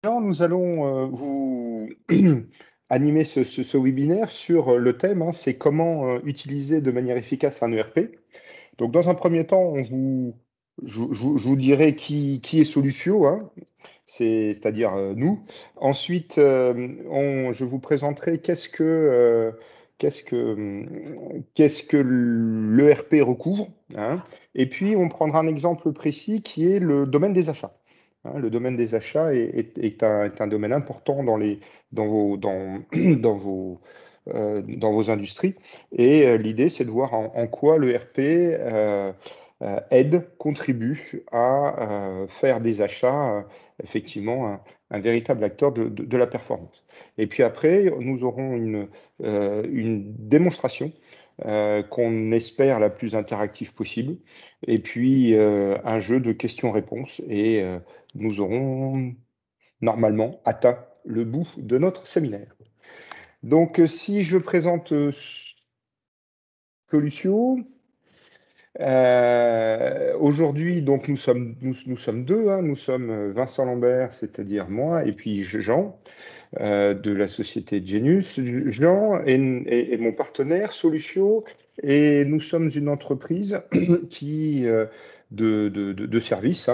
Nous allons vous animer ce webinaire sur le thème, c'est comment utiliser de manière efficace un ERP. Donc, dans un premier temps, je vous dirai qui est Solutio, c'est-à-dire nous. Ensuite, je vous présenterai qu'est-ce que l'ERP recouvre, et puis on prendra un exemple précis qui est le domaine des achats. Le domaine des achats est un domaine important dans vos, dans, dans vos industries. Et l'idée, c'est de voir en quoi l'ERP aide, contribue à faire des achats, effectivement, un véritable acteur de la performance. Et puis après, nous aurons une démonstration qu'on espère la plus interactive possible, et puis un jeu de questions-réponses, et nous aurons normalement atteint le bout de notre séminaire. Donc, si je présente Solutio, aujourd'hui, donc nous sommes deux, nous sommes Vincent Lambert, c'est-à-dire moi, et puis Jean, de la société Genius. Jean est mon partenaire Solutio, et nous sommes une entreprise de services.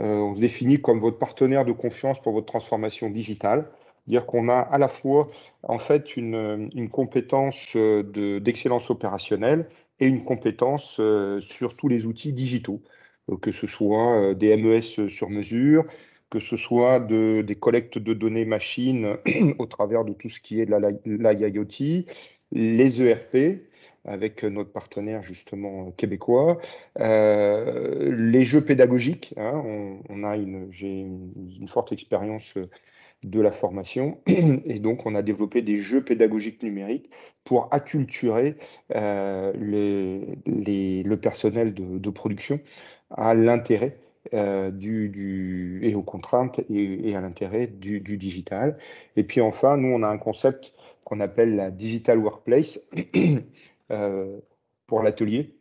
On se définit comme votre partenaire de confiance pour votre transformation digitale. Dire qu'on a à la fois en fait une compétence d'excellence opérationnelle et une compétence sur tous les outils digitaux, que ce soit des MES sur mesure, que ce soit des collectes de données machines au travers de tout ce qui est de la IoT, les ERP, avec notre partenaire justement québécois, les jeux pédagogiques. J'ai une forte expérience de la formation, et donc on a développé des jeux pédagogiques numériques pour acculturer le personnel de production à l'intérêt et aux contraintes et à l'intérêt du digital. Et puis enfin, nous, on a un concept qu'on appelle la Digital Workplace pour l'atelier.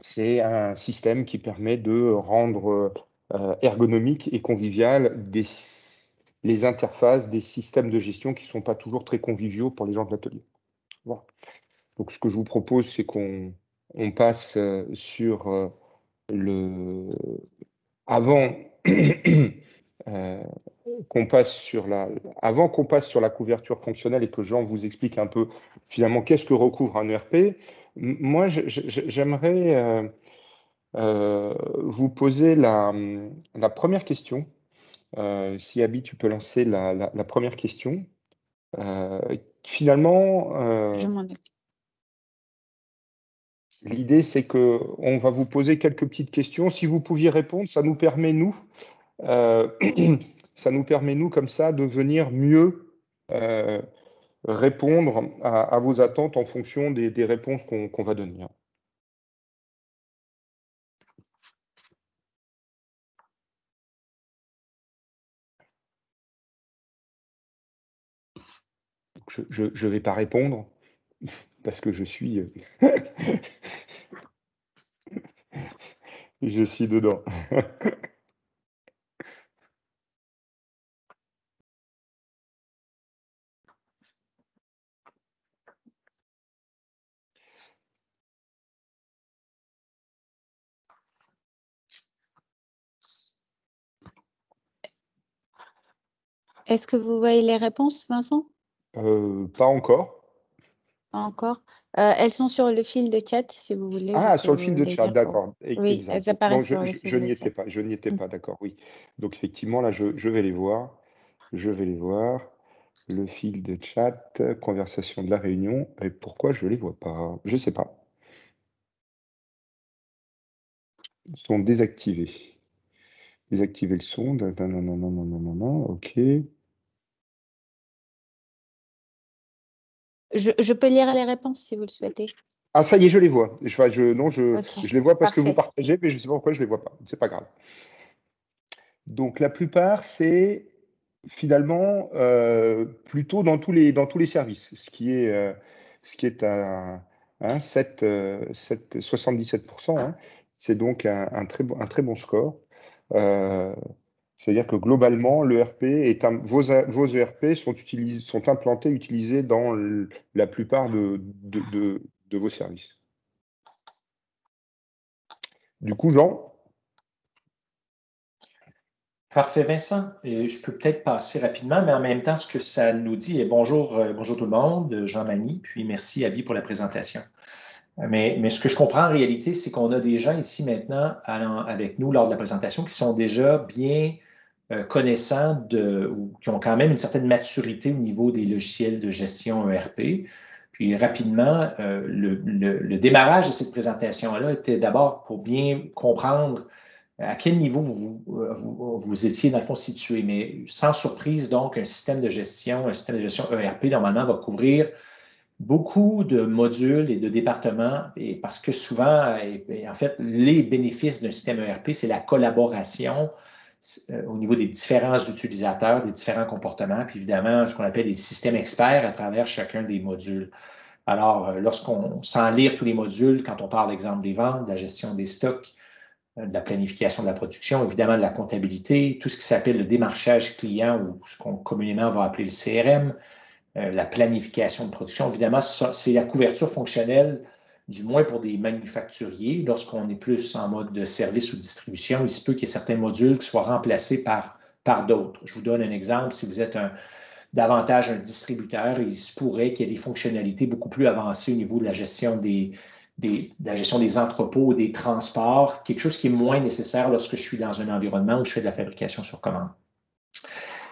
C'est un système qui permet de rendre ergonomique et convivial les interfaces des systèmes de gestion qui ne sont pas toujours très conviviaux pour les gens de l'atelier. Voilà. Donc, ce que je vous propose, c'est qu'on passe sur le... Avant avant qu'on passe sur la couverture fonctionnelle et que Jean vous explique un peu finalement qu'est-ce que recouvre un ERP, moi j'aimerais vous poser la première question. Si Abby, tu peux lancer la première question. Finalement, Je m'en occupe. l'idée, c'est qu'on va vous poser quelques petites questions. Si vous pouviez répondre, ça nous permet, ça nous permet, nous, comme ça, de venir mieux répondre à vos attentes en fonction des réponses qu'on va donner. Je ne vais pas répondre parce que je suis dedans. Est-ce que vous voyez les réponses, Vincent? Pas encore. Pas encore. Elles sont sur le fil de chat, si vous voulez. Je Ah, peux sur le vous fil de les chat, lire pour... d'accord. Oui, Exact. elles Non, apparaissent sur le je fil de n'y chat. étais pas. Je n'y étais pas, d'accord, oui. Donc, effectivement, là, je vais les voir. Je vais les voir. Le fil de chat, conversation de la réunion. Et pourquoi je ne les vois pas? Je ne sais pas. Ils sont désactivés. Désactiver le son. Non, non, non, non, non, non, non, non. OK. Je peux lire les réponses, si vous le souhaitez. Ah, ça y est, je les vois. OK, Je les vois parce que vous parfait. partagez, mais je ne sais pas pourquoi je ne les vois pas. C'est pas grave. Donc, la plupart, c'est finalement plutôt dans tous les services, ce qui est à 77%. C'est donc un très bon score. C'est-à-dire que globalement, vos ERP sont implantés, utilisés dans la plupart de vos services. Du coup, Jean? Parfait, Vincent. Et je peux peut-être passer rapidement, mais en même temps, ce que ça nous dit est bonjour, bonjour tout le monde, Jean Mani, puis merci Abby pour la présentation. Mais ce que je comprends en réalité, c'est qu'on a des gens ici maintenant avec nous lors de la présentation qui sont déjà bien connaissants ou qui ont quand même une certaine maturité au niveau des logiciels de gestion ERP. Puis rapidement, le démarrage de cette présentation-là était d'abord pour bien comprendre à quel niveau vous étiez, dans le fond, situé. Mais sans surprise, donc, un système de gestion ERP, normalement, va couvrir beaucoup de modules et de départements, et parce que souvent, en fait, les bénéfices d'un système ERP, c'est la collaboration au niveau des différents utilisateurs, des différents comportements, puis évidemment, ce qu'on appelle les systèmes experts à travers chacun des modules. Alors, lorsqu'on, sans lire tous les modules, quand on parle, exemple, des ventes, de la gestion des stocks, de la planification de la production, évidemment de la comptabilité, tout ce qui s'appelle le démarchage client ou ce qu'on communément va appeler le CRM, la planification de production. Évidemment, c'est la couverture fonctionnelle, du moins pour des manufacturiers. Lorsqu'on est plus en mode de service ou de distribution, il se peut qu'il y ait certains modules qui soient remplacés par d'autres. Je vous donne un exemple. Si vous êtes davantage un distributeur, il se pourrait qu'il y ait des fonctionnalités beaucoup plus avancées au niveau de la gestion des entrepôts, des transports, quelque chose qui est moins nécessaire lorsque je suis dans un environnement où je fais de la fabrication sur commande.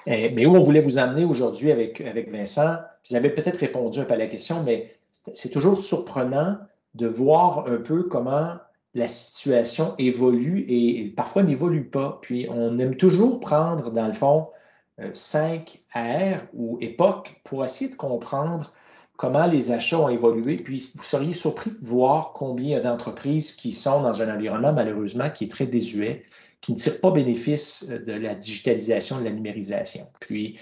Mais où on voulait vous amener aujourd'hui avec Vincent, vous avez peut-être répondu un peu à la question, mais c'est toujours surprenant de voir un peu comment la situation évolue et parfois n'évolue pas. Puis on aime toujours prendre, dans le fond, 5 R ou époques pour essayer de comprendre comment les achats ont évolué. Puis vous seriez surpris de voir combien il y a d'entreprises qui sont dans un environnement, malheureusement, qui est très désuet, qui ne tirent pas bénéfice de la digitalisation, de la numérisation. Puis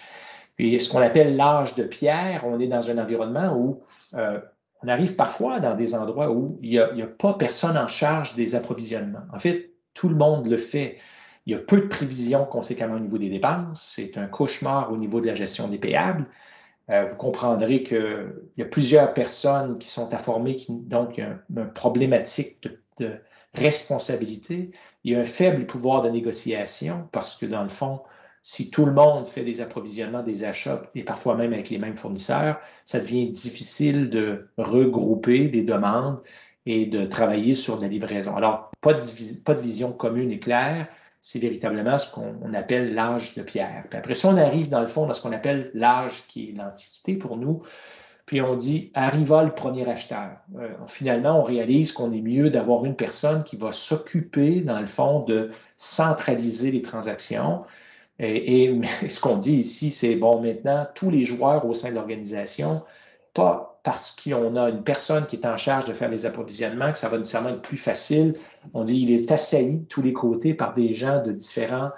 ce qu'on appelle l'âge de pierre, on est dans un environnement où on arrive parfois dans des endroits où il n'y a pas personne en charge des approvisionnements. En fait, tout le monde le fait. Il y a peu de prévisions conséquemment au niveau des dépenses. C'est un cauchemar au niveau de la gestion des payables. Vous comprendrez qu'il y a plusieurs personnes qui sont à former, donc il y a une problématique de responsabilité. Il y a un faible pouvoir de négociation parce que, dans le fond, si tout le monde fait des approvisionnements, des achats, et parfois même avec les mêmes fournisseurs, ça devient difficile de regrouper des demandes et de travailler sur la livraison. Alors, pas de vision commune et claire, c'est véritablement ce qu'on appelle l'âge de pierre. Puis après ça, on arrive dans le fond dans ce qu'on appelle l'âge qui est l'Antiquité pour nous, puis on dit arriva le premier acheteur. Finalement, on réalise qu'on est mieux d'avoir une personne qui va s'occuper, dans le fond, de centraliser les transactions. Et ce qu'on dit ici, c'est bon, maintenant, tous les joueurs au sein de l'organisation, pas parce qu'on a une personne qui est en charge de faire les approvisionnements, que ça va nécessairement être plus facile. On dit qu'il est assailli de tous les côtés par des gens de différents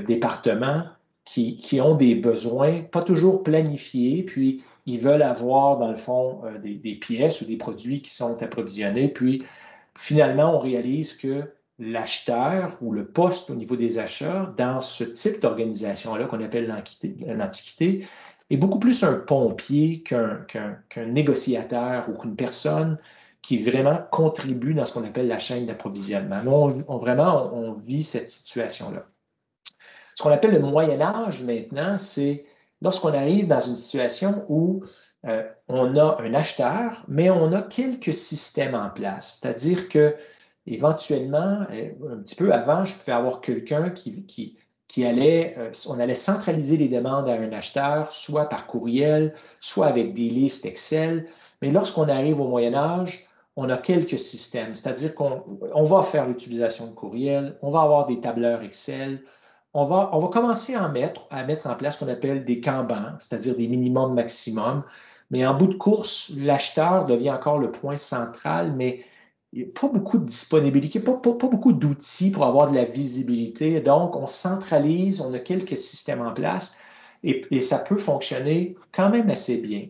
départements qui ont des besoins pas toujours planifiés, puis ils veulent avoir, dans le fond, des pièces ou des produits qui sont approvisionnés. Puis, finalement, on réalise que l'acheteur ou le poste au niveau des achats dans ce type d'organisation-là qu'on appelle l'Antiquité est beaucoup plus un pompier qu'un négociateur ou qu'une personne qui vraiment contribue dans ce qu'on appelle la chaîne d'approvisionnement. Nous, on vit cette situation-là. Ce qu'on appelle le Moyen Âge maintenant, c'est lorsqu'on arrive dans une situation où on a un acheteur, mais on a quelques systèmes en place. C'est-à-dire que éventuellement, un petit peu avant, je pouvais avoir quelqu'un qui allait, on allait centraliser les demandes à un acheteur, soit par courriel, soit avec des listes Excel. Mais lorsqu'on arrive au Moyen Âge, on a quelques systèmes, c'est-à-dire qu'on va faire l'utilisation de courriel, on va avoir des tableurs Excel, on va commencer à mettre en place ce qu'on appelle des Kanban, c'est-à-dire des minimums maximums. Mais en bout de course, l'acheteur devient encore le point central, mais il n'y a pas beaucoup de disponibilité, pas beaucoup d'outils pour avoir de la visibilité. Donc, on centralise, on a quelques systèmes en place et ça peut fonctionner quand même assez bien.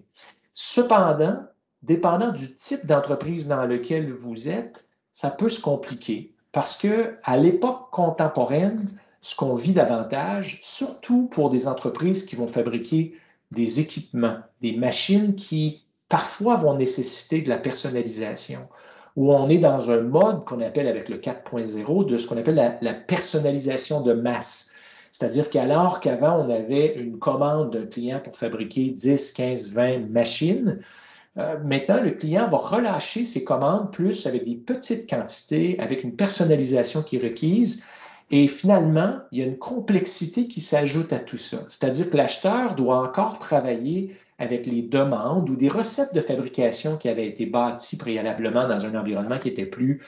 Cependant, dépendant du type d'entreprise dans lequel vous êtes, ça peut se compliquer parce qu'à l'époque contemporaine, ce qu'on vit davantage, surtout pour des entreprises qui vont fabriquer des équipements, des machines qui parfois vont nécessiter de la personnalisation, où on est dans un mode qu'on appelle avec le 4.0 de ce qu'on appelle la personnalisation de masse. C'est-à-dire qu'alors qu'avant, on avait une commande d'un client pour fabriquer 10, 15, 20 machines, maintenant, le client va relâcher ses commandes plus avec des petites quantités, avec une personnalisation qui est requise. Et finalement, il y a une complexité qui s'ajoute à tout ça. C'est-à-dire que l'acheteur doit encore travailler avec les demandes ou des recettes de fabrication qui avaient été bâties préalablement dans un environnement qui était plus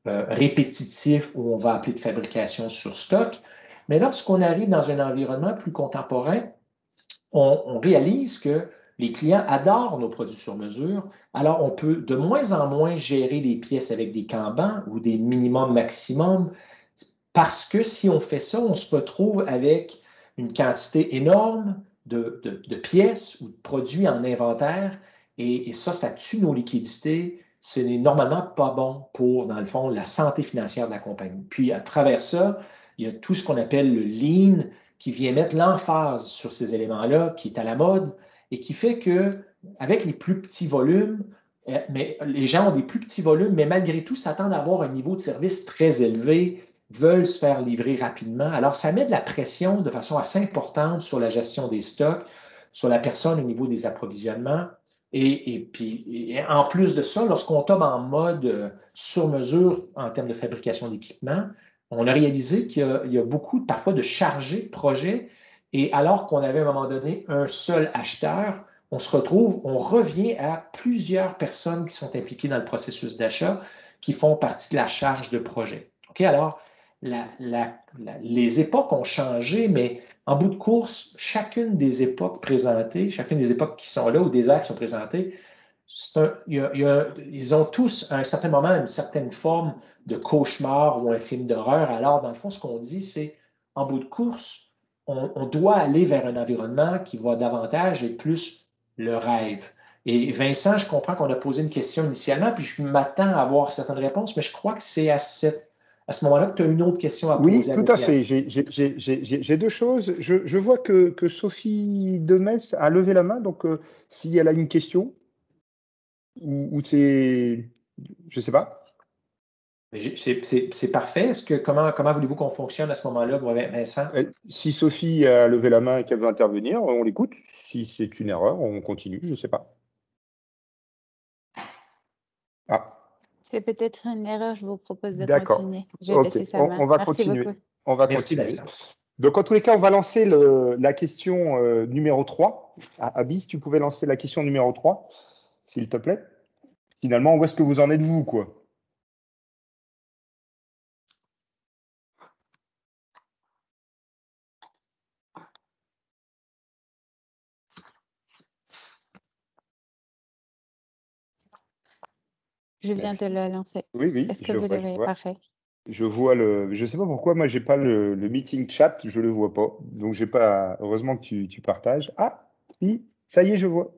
répétitif, ou on va appeler de fabrication sur stock. Mais lorsqu'on arrive dans un environnement plus contemporain, on réalise que les clients adorent nos produits sur mesure. Alors, on peut de moins en moins gérer les pièces avec des kanbans ou des minimums maximums, parce que si on fait ça, on se retrouve avec une quantité énorme de pièces ou de produits en inventaire, et ça tue nos liquidités. Ce n'est normalement pas bon pour, dans le fond, la santé financière de la compagnie. Puis, à travers ça, il y a tout ce qu'on appelle le lean, qui vient mettre l'emphase sur ces éléments-là, qui est à la mode, et qui fait qu'avec les plus petits volumes, mais les gens ont des plus petits volumes, mais malgré tout s'attendent à avoir un niveau de service très élevé, veulent se faire livrer rapidement. Alors, ça met de la pression de façon assez importante sur la gestion des stocks, sur la personne au niveau des approvisionnements. Et puis, en plus de ça, lorsqu'on tombe en mode sur mesure en termes de fabrication d'équipements, on a réalisé qu'il y a beaucoup parfois de chargés de projets, et alors qu'on avait à un moment donné un seul acheteur, on revient à plusieurs personnes qui sont impliquées dans le processus d'achat, qui font partie de la charge de projet. Okay? Alors, les époques ont changé, mais en bout de course, chacune des époques présentées, chacune des époques qui sont là ou des ères qui sont présentées, ils ont tous, à un certain moment, une certaine forme de cauchemar ou un film d'horreur. Alors, dans le fond, ce qu'on dit, c'est, en bout de course, on doit aller vers un environnement qui va davantage être plus le rêve. Et Vincent, je comprends qu'on a posé une question initialement, puis je m'attends à avoir certaines réponses, mais je crois que c'est à ce moment-là que tu as une autre question à poser. Oui, tout à fait. J'ai deux choses. Je vois que Sophie Demess a levé la main, donc si elle a une question, ou c'est... Je ne sais pas. C'est parfait. Comment voulez-vous qu'on fonctionne à ce moment-là, Vincent? Si Sophie a levé la main et qu'elle veut intervenir, on l'écoute. Si c'est une erreur, on continue, je ne sais pas. Ah. C'est peut-être une erreur, je vous propose de D'accord. continuer. Je vais laisser sa main. On va Merci continuer. beaucoup. On va Merci, continuer. Vincent. Donc, en tous les cas, on va lancer la question numéro 3. Abby, si tu pouvais lancer la question numéro 3, s'il te plaît. Finalement, où est-ce que vous en êtes, vous, quoi? Je viens de la lancer. Oui. Est-ce que vous l'avez? Parfait. Je vois je sais pas pourquoi, moi, j'ai pas le meeting chat, je le vois pas. Donc, j'ai pas. Heureusement que tu partages. Ah, si, ça y est, je vois.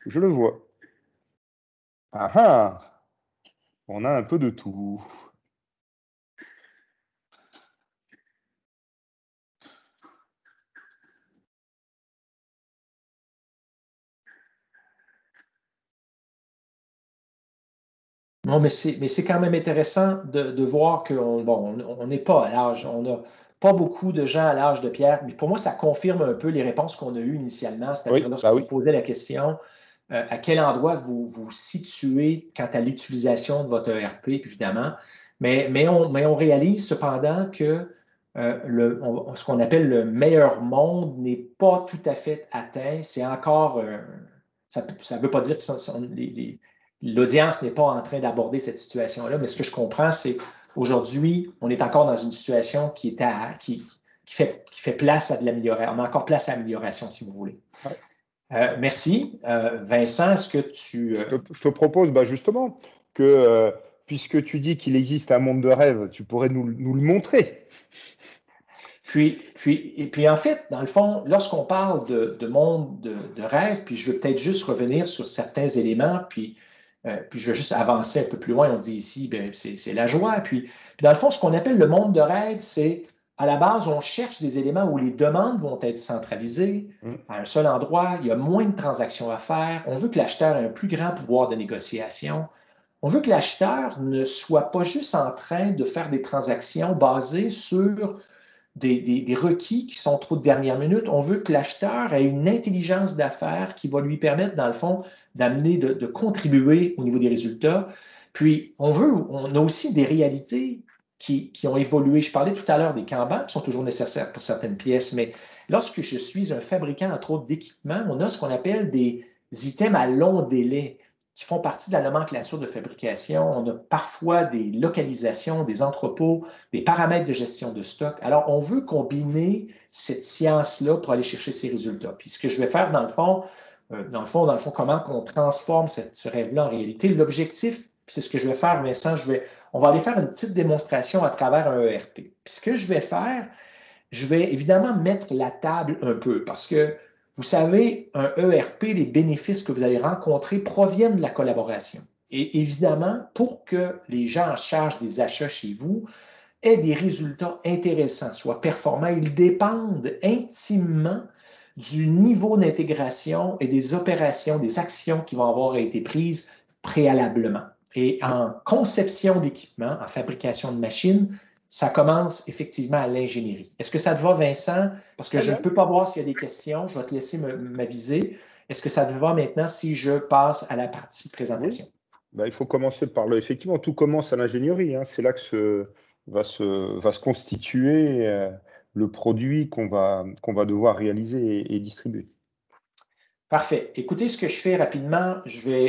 Je le vois. Ah ah! On a un peu de tout. Non, mais c'est quand même intéressant de voir qu'on n'est pas à l'âge, on n'a pas beaucoup de gens à l'âge de pierre, mais pour moi, ça confirme un peu les réponses qu'on a eues initialement, c'est-à-dire lorsqu'on posait la question à quel endroit vous vous situez quant à l'utilisation de votre ERP, évidemment, mais on réalise cependant que ce qu'on appelle le meilleur monde n'est pas tout à fait atteint, c'est encore, ça ne veut pas dire que l'audience n'est pas en train d'aborder cette situation-là, mais ce que je comprends, c'est qu'aujourd'hui, on est encore dans une situation qui fait place à de l'amélioration. On a encore place à l'amélioration, si vous voulez. Ouais. Merci. Vincent, est-ce que tu... Je te propose justement que, puisque tu dis qu'il existe un monde de rêve, tu pourrais nous le montrer. Puis en fait, dans le fond, lorsqu'on parle de monde de rêve, puis je veux peut-être juste revenir sur certains éléments, puis je veux juste avancer un peu plus loin. On dit ici, c'est la joie. Puis dans le fond, ce qu'on appelle le monde de rêve, c'est à la base, on cherche des éléments où les demandes vont être centralisées à un seul endroit, il y a moins de transactions à faire, on veut que l'acheteur ait un plus grand pouvoir de négociation. On veut que l'acheteur ne soit pas juste en train de faire des transactions basées sur des requis qui sont trop de dernière minute. On veut que l'acheteur ait une intelligence d'affaires qui va lui permettre, dans le fond, d'amener, de contribuer au niveau des résultats. Puis, on a aussi des réalités qui ont évolué. Je parlais tout à l'heure des Kanban qui sont toujours nécessaires pour certaines pièces, mais lorsque je suis un fabricant, entre autres, d'équipements, on a ce qu'on appelle des items à long délai qui font partie de la nomenclature de fabrication. On a parfois des localisations, des entrepôts, des paramètres de gestion de stock. Alors, on veut combiner cette science-là pour aller chercher ces résultats. Puis, ce que je vais faire, dans le fond, comment on transforme ce rêve-là en réalité. L'objectif, c'est ce que je vais faire, Vincent, on va aller faire une petite démonstration à travers un ERP. Puis, ce que je vais faire, je vais évidemment mettre la table un peu parce que vous savez, un ERP, les bénéfices que vous allez rencontrer proviennent de la collaboration. Et évidemment, pour que les gens en charge des achats chez vous aient des résultats intéressants, soient performants, ils dépendent intimement du niveau d'intégration et des opérations, des actions qui vont avoir été prises préalablement. Et en conception d'équipement, en fabrication de machines, ça commence effectivement à l'ingénierie. Est-ce que ça te va, Vincent? Parce que je ne peux pas voir s'il y a des questions. Je vais te laisser m'aviser. Est-ce que ça te va maintenant si je passe à la partie présentation? Oui. Ben, il faut commencer par le. Effectivement, tout commence à l'ingénierie. Hein. C'est là que va se constituer le produit qu'on va devoir réaliser et distribuer. Parfait. Écoutez, ce que je fais rapidement,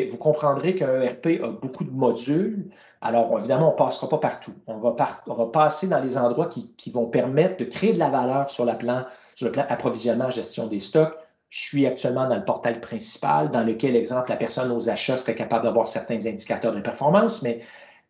vous comprendrez qu'un ERP a beaucoup de modules. Alors, évidemment, on ne passera pas partout. On va passer dans les endroits qui vont permettre de créer de la valeur sur le plan approvisionnement, gestion des stocks. Je suis actuellement dans le portail principal, dans lequel, exemple, la personne aux achats serait capable d'avoir certains indicateurs de performance. Mais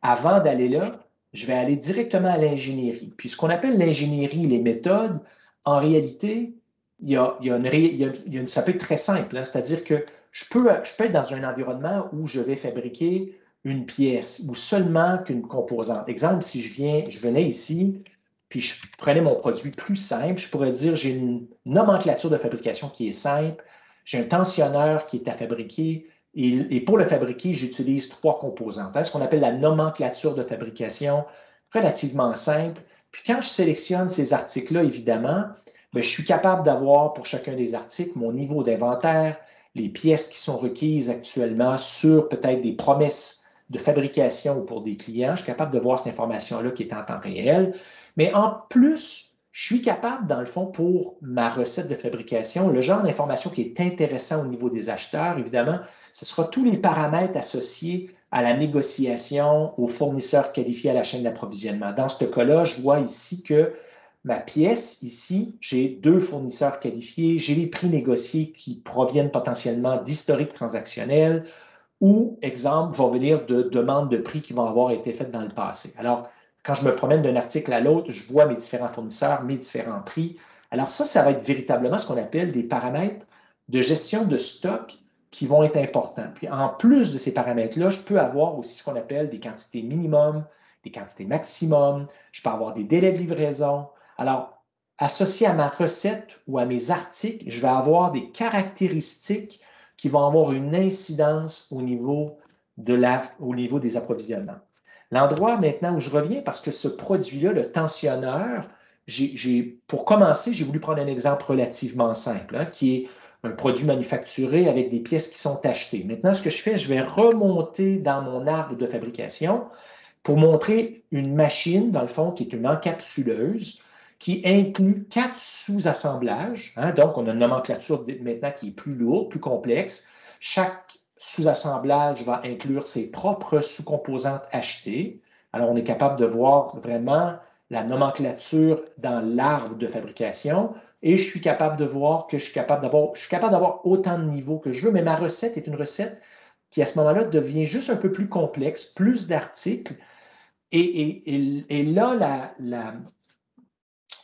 avant d'aller là, je vais aller directement à l'ingénierie. Puis, ce qu'on appelle l'ingénierie, les méthodes, en réalité, ça peut être très simple, hein, c'est-à-dire que je peux être dans un environnement où je vais fabriquer une pièce ou seulement qu'une composante. Exemple, si je venais ici, puis je prenais mon produit plus simple, je pourrais dire j'ai une nomenclature de fabrication qui est simple, j'ai un tensionneur qui est à fabriquer et pour le fabriquer, j'utilise 3 composantes. Hein, ce qu'on appelle la nomenclature de fabrication, relativement simple. Puis quand je sélectionne ces articles-là, évidemment, bien, je suis capable d'avoir pour chacun des articles mon niveau d'inventaire, les pièces qui sont requises actuellement sur peut-être des promesses de fabrication ou pour des clients. Je suis capable de voir cette information-là qui est en temps réel. Mais en plus, je suis capable, dans le fond, pour ma recette de fabrication, le genre d'information qui est intéressant au niveau des acheteurs, évidemment, ce sera tous les paramètres associés à la négociation, aux fournisseurs qualifiés à la chaîne d'approvisionnement. Dans ce cas-là, je vois ici que ma pièce, ici, j'ai 2 fournisseurs qualifiés, j'ai les prix négociés qui proviennent potentiellement d'historiques transactionnels ou, exemple, vont venir de demandes de prix qui vont avoir été faites dans le passé. Alors, quand je me promène d'un article à l'autre, je vois mes différents fournisseurs, mes différents prix. Alors ça va être véritablement ce qu'on appelle des paramètres de gestion de stock qui vont être importants. Puis en plus de ces paramètres-là, je peux avoir aussi ce qu'on appelle des quantités minimum, des quantités maximum, je peux avoir des délais de livraison. Alors, associé à ma recette ou à mes articles, je vais avoir des caractéristiques qui vont avoir une incidence au niveau des approvisionnements. L'endroit maintenant où je reviens, parce que ce produit-là, le tensionneur, pour commencer, j'ai voulu prendre un exemple relativement simple, hein, qui est un produit manufacturé avec des pièces qui sont achetées. Maintenant, ce que je fais, je vais remonter dans mon arbre de fabrication pour montrer une machine, dans le fond, qui est une encapsuleuse, qui inclut 4 sous-assemblages. Hein, donc, on a une nomenclature maintenant qui est plus lourde, plus complexe. Chaque sous-assemblage va inclure ses propres sous-composantes achetées. Alors, on est capable de voir vraiment la nomenclature dans l'arbre de fabrication et je suis capable de voir que je suis capable d'avoir autant de niveaux que je veux, mais ma recette est une recette qui, à ce moment-là, devient juste un peu plus complexe, plus d'articles. Et là,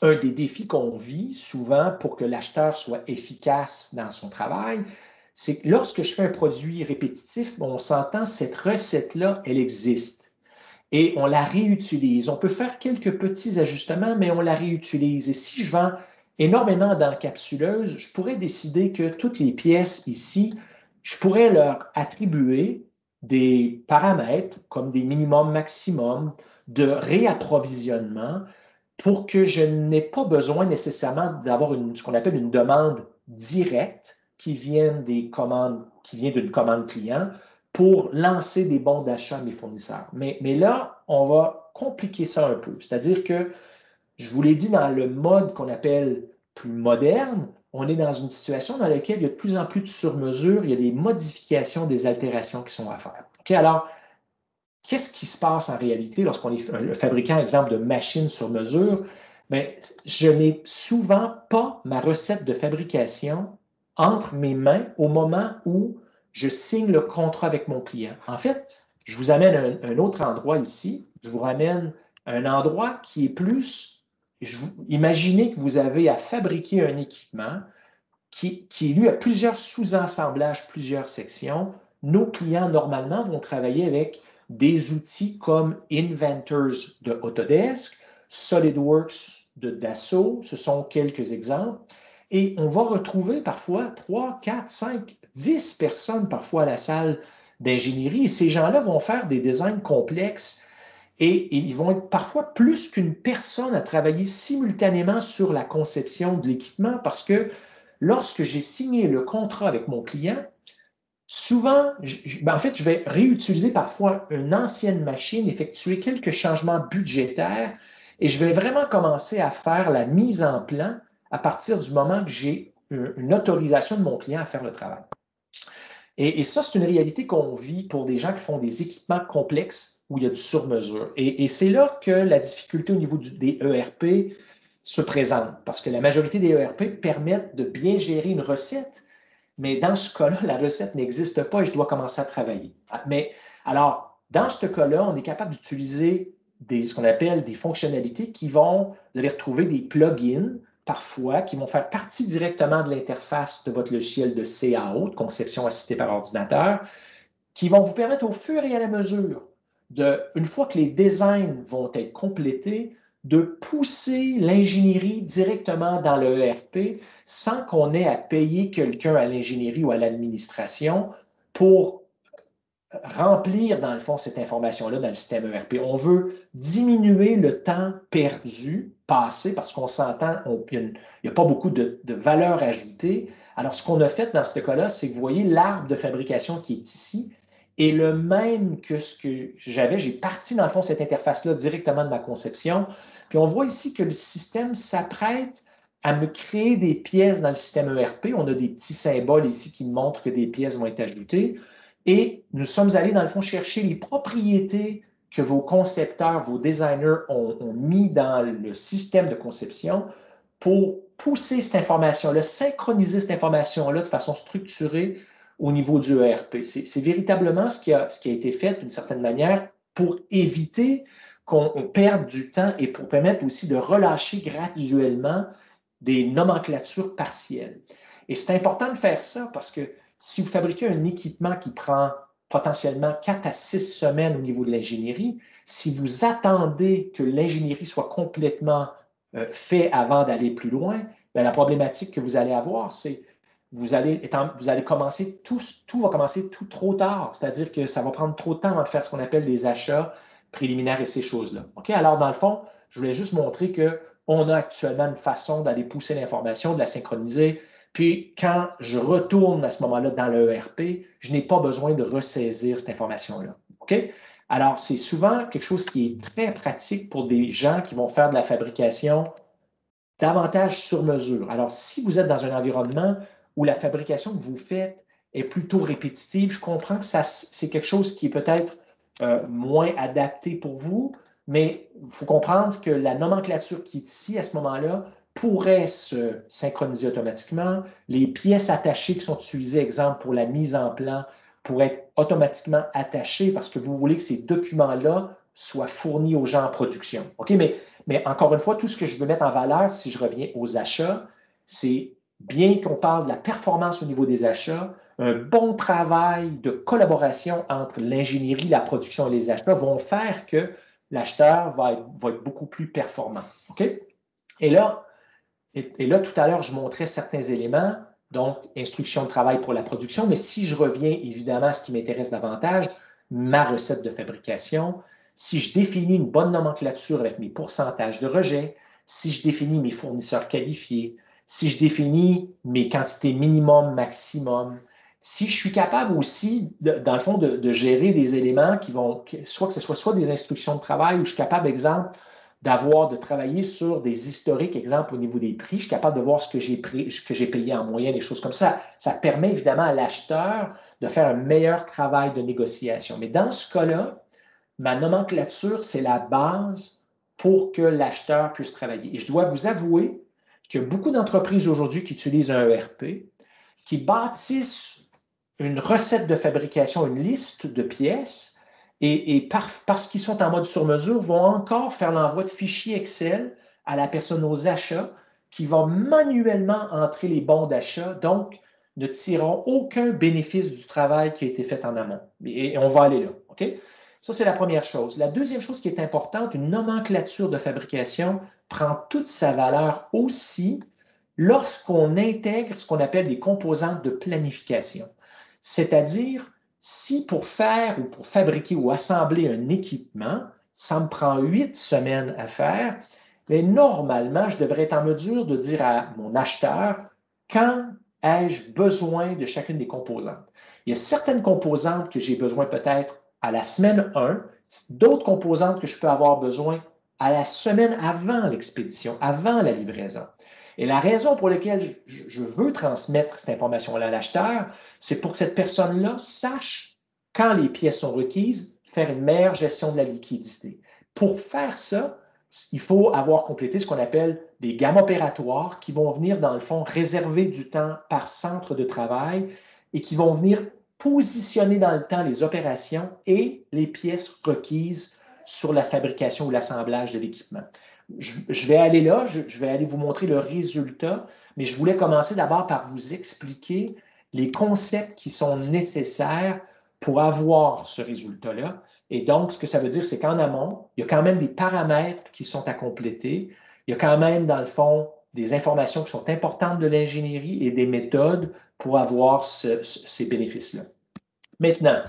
un des défis qu'on vit souvent pour que l'acheteur soit efficace dans son travail, c'est que lorsque je fais un produit répétitif, on s'entend, cette recette-là, elle existe. et on la réutilise. On peut faire quelques petits ajustements, mais on la réutilise. Et si je vends énormément d'encapsuleuses, je pourrais décider que toutes les pièces ici, je pourrais leur attribuer des paramètres comme des minimums, maximums de réapprovisionnement pour que je n'ai pas besoin nécessairement d'avoir ce qu'on appelle une demande directe qui vient d'une commande client pour lancer des bons d'achat à mes fournisseurs. Mais là, on va compliquer ça un peu. C'est-à-dire que, je vous l'ai dit, dans le mode qu'on appelle plus moderne, on est dans une situation dans laquelle il y a de plus en plus de sur-mesure, il y a des modifications, des altérations qui sont à faire. OK, alors, qu'est-ce qui se passe en réalité lorsqu'on est le fabricant, exemple, de machines sur mesure? Bien, je n'ai souvent pas ma recette de fabrication entre mes mains au moment où je signe le contrat avec mon client. En fait, je vous amène un autre endroit ici. Je vous ramène un endroit qui est plus... Imaginez que vous avez à fabriquer un équipement qui lui, a plusieurs sous-assemblages, plusieurs sections. Nos clients, normalement, vont travailler avec des outils comme Inventors de Autodesk, SolidWorks de Dassault, ce sont quelques exemples. Et on va retrouver parfois 3, 4, 5, 10 personnes parfois à la salle d'ingénierie. Et ces gens-là vont faire des designs complexes et ils vont être parfois plus qu'une personne à travailler simultanément sur la conception de l'équipement parce que lorsque j'ai signé le contrat avec mon client, souvent, en fait, je vais réutiliser parfois une ancienne machine, effectuer quelques changements budgétaires et je vais vraiment commencer à faire la mise en plan à partir du moment que j'ai une autorisation de mon client à faire le travail. Et ça, c'est une réalité qu'on vit pour des gens qui font des équipements complexes où il y a du sur-mesure. Et c'est là que la difficulté au niveau des ERP se présente, parce que la majorité des ERP permettent de bien gérer une recette, mais dans ce cas-là, la recette n'existe pas et je dois commencer à travailler. Mais alors, dans ce cas-là, on est capable d'utiliser ce qu'on appelle des fonctionnalités qui vont, vous allez retrouver des plugins parfois qui vont faire partie directement de l'interface de votre logiciel de CAO, de conception assistée par ordinateur, qui vont vous permettre au fur et à la mesure, une fois que les designs vont être complétés, de pousser l'ingénierie directement dans le ERP sans qu'on ait à payer quelqu'un à l'ingénierie ou à l'administration pour remplir, dans le fond, cette information-là dans le système ERP. On veut diminuer le temps perdu, passé, parce qu'on s'entend, il n'y a pas beaucoup de valeur ajoutée. Alors, ce qu'on a fait dans ce cas-là, c'est que vous voyez l'arbre de fabrication qui est ici est le même que ce que j'avais. J'ai parti, dans le fond, cette interface-là directement de ma conception. Puis on voit ici que le système s'apprête à me créer des pièces dans le système ERP. On a des petits symboles ici qui montrent que des pièces vont être ajoutées. Et nous sommes allés, dans le fond, chercher les propriétés que vos concepteurs, vos designers ont mis dans le système de conception pour pousser cette information-là, synchroniser cette information-là de façon structurée au niveau du ERP. C'est véritablement ce qui a été fait d'une certaine manière pour éviter qu'on perde du temps et pour permettre aussi de relâcher graduellement des nomenclatures partielles. Et c'est important de faire ça parce que si vous fabriquez un équipement qui prend potentiellement 4 à 6 semaines au niveau de l'ingénierie, si vous attendez que l'ingénierie soit complètement faite avant d'aller plus loin, bien, la problématique que vous allez avoir, c'est vous allez commencer, tout va commencer tout trop tard. C'est-à-dire que ça va prendre trop de temps avant de faire ce qu'on appelle des achats préliminaires et ces choses-là. OK? Alors, dans le fond, je voulais juste montrer qu'on a actuellement une façon d'aller pousser l'information, de la synchroniser. Puis, quand je retourne à ce moment-là dans le ERP, je n'ai pas besoin de ressaisir cette information-là. OK? Alors, c'est souvent quelque chose qui est très pratique pour des gens qui vont faire de la fabrication davantage sur mesure. Alors, si vous êtes dans un environnement où la fabrication que vous faites est plutôt répétitive, je comprends que c'est quelque chose qui est peut-être moins adapté pour vous, mais il faut comprendre que la nomenclature qui est ici à ce moment-là pourrait se synchroniser automatiquement. Les pièces attachées qui sont utilisées, exemple, pour la mise en plan, pourraient être automatiquement attachées parce que vous voulez que ces documents-là soient fournis aux gens en production. OK? Mais encore une fois, tout ce que je veux mettre en valeur, si je reviens aux achats, c'est bien qu'on parle de la performance au niveau des achats, un bon travail de collaboration entre l'ingénierie, la production et les achats vont faire que l'acheteur va être beaucoup plus performant. OK? Et là, tout à l'heure, je montrais certains éléments, donc instruction de travail pour la production, mais si je reviens évidemment à ce qui m'intéresse davantage, ma recette de fabrication, si je définis une bonne nomenclature avec mes pourcentages de rejet, si je définis mes fournisseurs qualifiés, si je définis mes quantités minimum, maximum, si je suis capable aussi, dans le fond, de gérer des éléments qui vont, soit que ce soit des instructions de travail, ou je suis capable, exemple, de travailler sur des historiques, exemple, au niveau des prix. Je suis capable de voir ce que j'ai payé en moyenne, des choses comme ça. Ça permet évidemment à l'acheteur de faire un meilleur travail de négociation. Mais dans ce cas-là, ma nomenclature, c'est la base pour que l'acheteur puisse travailler. Et je dois vous avouer qu'il y a beaucoup d'entreprises aujourd'hui qui utilisent un ERP, qui bâtissent une recette de fabrication, une liste de pièces, et parce qu'ils sont en mode sur-mesure, vont encore faire l'envoi de fichiers Excel à la personne aux achats qui va manuellement entrer les bons d'achat, donc ne tireront aucun bénéfice du travail qui a été fait en amont. Et on va aller là. OK? Ça, c'est la première chose. La deuxième chose qui est importante, une nomenclature de fabrication prend toute sa valeur aussi lorsqu'on intègre ce qu'on appelle des composantes de planification. C'est-à-dire, si pour faire ou pour fabriquer ou assembler un équipement, ça me prend 8 semaines à faire, mais normalement, je devrais être en mesure de dire à mon acheteur quand ai-je besoin de chacune des composantes. Il y a certaines composantes que j'ai besoin peut-être à la semaine 1, d'autres composantes que je peux avoir besoin à la semaine avant l'expédition, avant la livraison. Et la raison pour laquelle je veux transmettre cette information-là à l'acheteur, c'est pour que cette personne-là sache, quand les pièces sont requises, faire une meilleure gestion de la liquidité. Pour faire ça, il faut avoir complété ce qu'on appelle des gammes opératoires qui vont venir, dans le fond, réserver du temps par centre de travail et qui vont venir positionner dans le temps les opérations et les pièces requises sur la fabrication ou l'assemblage de l'équipement. Je vais aller là, je vais aller vous montrer le résultat, mais je voulais commencer d'abord par vous expliquer les concepts qui sont nécessaires pour avoir ce résultat-là. Et donc, ce que ça veut dire, c'est qu'en amont, il y a quand même des paramètres qui sont à compléter. Il y a quand même, dans le fond, des informations qui sont importantes de l'ingénierie et des méthodes pour avoir ces bénéfices-là. Maintenant,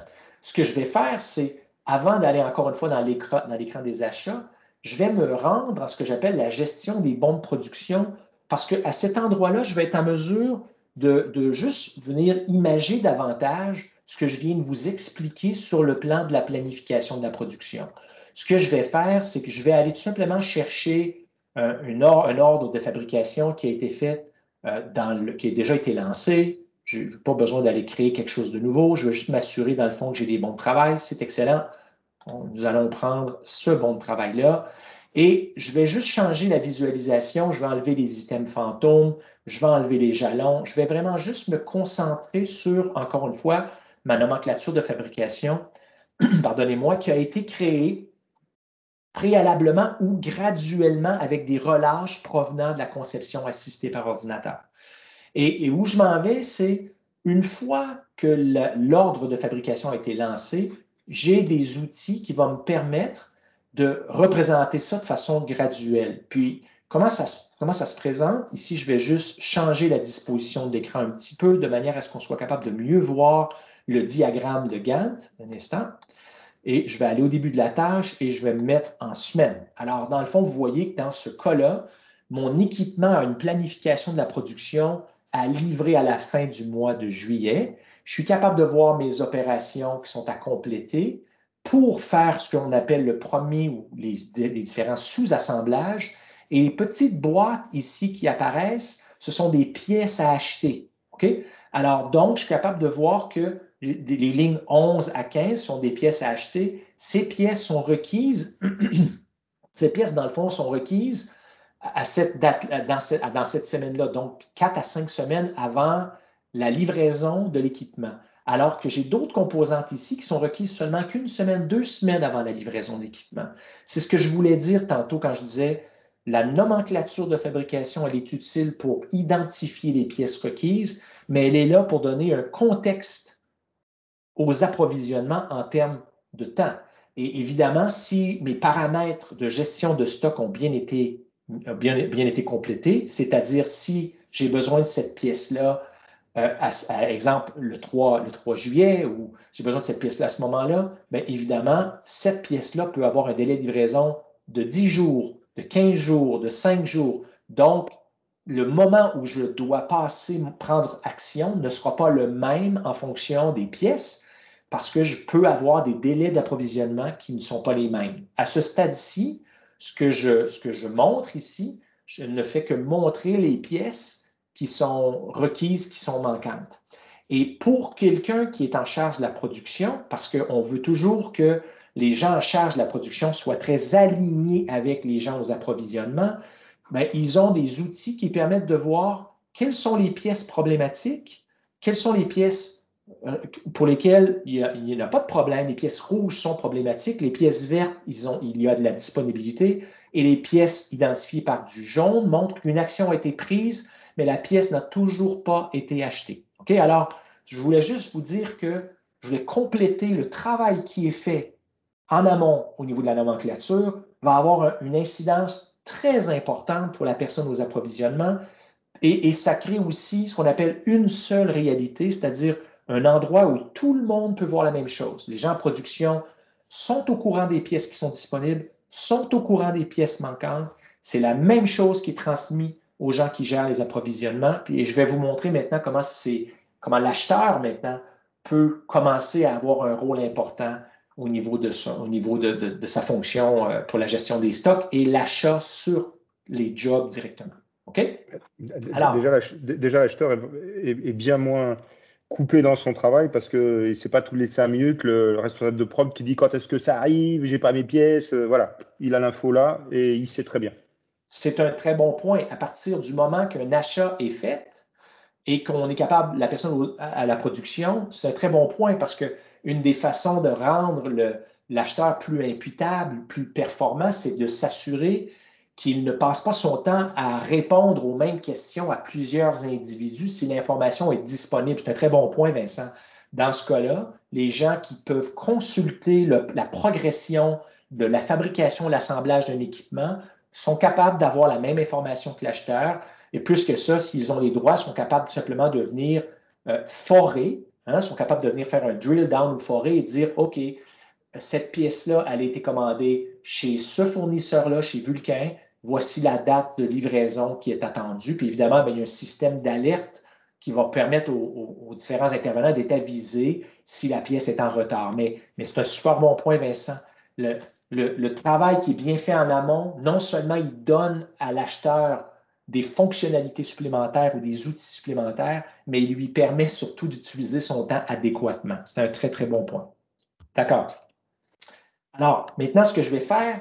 ce que je vais faire, c'est, avant d'aller encore une fois dans l'écran des achats, je vais me rendre à ce que j'appelle la gestion des bons de production, parce qu'à cet endroit-là, je vais être en mesure de juste venir imager davantage ce que je viens de vous expliquer sur le plan de la planification de la production. Ce que je vais faire, c'est que je vais aller tout simplement chercher un ordre de fabrication qui a été fait, qui a déjà été lancé. Je n'ai pas besoin d'aller créer quelque chose de nouveau. Je veux juste m'assurer, dans le fond, que j'ai des bons de travail. C'est excellent. Nous allons prendre ce bon de travail-là. Et je vais juste changer la visualisation. Je vais enlever les items fantômes. Je vais enlever les jalons. Je vais vraiment juste me concentrer sur, encore une fois, ma nomenclature de fabrication, pardonnez-moi, qui a été créée préalablement ou graduellement avec des relâches provenant de la conception assistée par ordinateur. Et où je m'en vais, c'est une fois que l'ordre de fabrication a été lancé, j'ai des outils qui vont me permettre de représenter ça de façon graduelle. Puis, comment ça se présente? Ici, je vais juste changer la disposition de l'écran un petit peu de manière à ce qu'on soit capable de mieux voir le diagramme de Gantt. Un instant. Et je vais aller au début de la tâche et je vais me mettre en semaine. Alors, dans le fond, vous voyez que dans ce cas-là, mon équipement a une planification de la production à livrer à la fin du mois de juillet. Je suis capable de voir mes opérations qui sont à compléter pour faire ce qu'on appelle le premier ou les différents sous-assemblages. Et les petites boîtes ici qui apparaissent, ce sont des pièces à acheter. Okay? Alors, donc, je suis capable de voir que les lignes 11 à 15 sont des pièces à acheter. Ces pièces sont requises, ces pièces, dans le fond, sont requises à cette date, dans cette semaine-là, donc 4 à 5 semaines avant la livraison de l'équipement. Alors que j'ai d'autres composantes ici qui sont requises seulement qu'une semaine, 2 semaines avant la livraison d'équipement. C'est ce que je voulais dire tantôt quand je disais La nomenclature de fabrication, elle est utile pour identifier les pièces requises, mais elle est là pour donner un contexte aux approvisionnements en termes de temps. Et évidemment, si mes paramètres de gestion de stock ont bien été complétés, c'est-à-dire si j'ai besoin de cette pièce-là, à exemple le 3 juillet, ou j'ai besoin de cette pièce-là à ce moment-là, bien évidemment, cette pièce-là peut avoir un délai de livraison de 10 jours, de 15 jours, de 5 jours. Donc, le moment où je dois prendre action ne sera pas le même en fonction des pièces, parce que je peux avoir des délais d'approvisionnement qui ne sont pas les mêmes. À ce stade-ci, ce que je montre ici, je ne fais que montrer les pièces qui sont requises, qui sont manquantes. Et pour quelqu'un qui est en charge de la production, parce qu'on veut toujours que les gens en charge de la production soient très alignés avec les gens aux approvisionnements, bien, ils ont des outils qui permettent de voir quelles sont les pièces problématiques, quelles sont les pièces pour lesquelles il n'y a pas de problème. Les pièces rouges sont problématiques, les pièces vertes, il y a de la disponibilité, et les pièces identifiées par du jaune montrent qu'une action a été prise, mais la pièce n'a toujours pas été achetée. OK? Alors, je voulais juste vous dire que je voulais compléter le travail qui est fait en amont au niveau de la nomenclature, va avoir une incidence très importante pour la personne aux approvisionnements, et ça crée aussi ce qu'on appelle une seule réalité, c'est-à-dire un endroit où tout le monde peut voir la même chose. Les gens en production sont au courant des pièces qui sont disponibles, sont au courant des pièces manquantes. C'est la même chose qui est transmise aux gens qui gèrent les approvisionnements. Et je vais vous montrer maintenant comment l'acheteur maintenant peut commencer à avoir un rôle important au niveau de sa fonction pour la gestion des stocks et l'achat sur les jobs directement. OK? Alors, déjà l'acheteur est bien moins coupé dans son travail parce que c'est pas tous les 5 minutes le responsable de prod qui dit quand est-ce que ça arrive, j'ai pas mes pièces, voilà. Il a l'info là et il sait très bien. C'est un très bon point. À partir du moment qu'un achat est fait et qu'on est capable, la personne à la production, c'est un très bon point parce qu'une des façons de rendre l'acheteur plus imputable, plus performant, c'est de s'assurer qu'il ne passe pas son temps à répondre aux mêmes questions à plusieurs individus si l'information est disponible. C'est un très bon point, Vincent. Dans ce cas-là, les gens qui peuvent consulter la progression de la fabrication, l'assemblage d'un équipement sont capables d'avoir la même information que l'acheteur. Et plus que ça, s'ils ont les droits, sont capables tout simplement de venir forer, sont capables de venir faire un drill down ou forer et dire, OK, cette pièce-là, elle a été commandée chez ce fournisseur-là, chez Vulcain. Voici la date de livraison qui est attendue. Puis évidemment, bien, il y a un système d'alerte qui va permettre aux différents intervenants d'être avisés si la pièce est en retard. Mais c'est un super bon point, Vincent. Le travail qui est bien fait en amont, non seulement il donne à l'acheteur des fonctionnalités supplémentaires ou des outils supplémentaires, mais il lui permet surtout d'utiliser son temps adéquatement. C'est un très, très bon point. D'accord. Alors, maintenant, ce que je vais faire,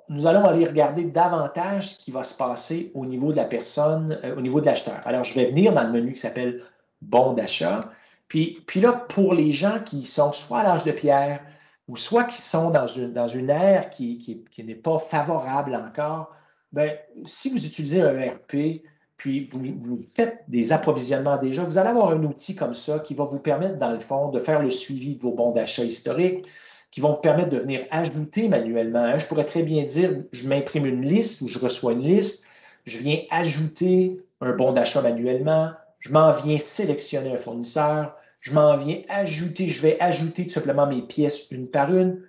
nous allons aller regarder davantage ce qui va se passer au niveau de la personne, au niveau de l'acheteur. Alors, je vais venir dans le menu qui s'appelle « Bon d'achat ». Puis là, pour les gens qui sont soit à l'âge de pierre ou soit qui sont dans une ère qui n'est pas favorable encore, bien, si vous utilisez un ERP, puis vous faites des approvisionnements déjà, vous allez avoir un outil comme ça qui va vous permettre, dans le fond, de faire le suivi de vos bons d'achat historiques, qui vont vous permettre de venir ajouter manuellement. Je pourrais très bien dire, je m'imprime une liste ou je reçois une liste, je viens ajouter un bon d'achat manuellement, je m'en viens sélectionner un fournisseur, je vais ajouter tout simplement mes pièces une par une.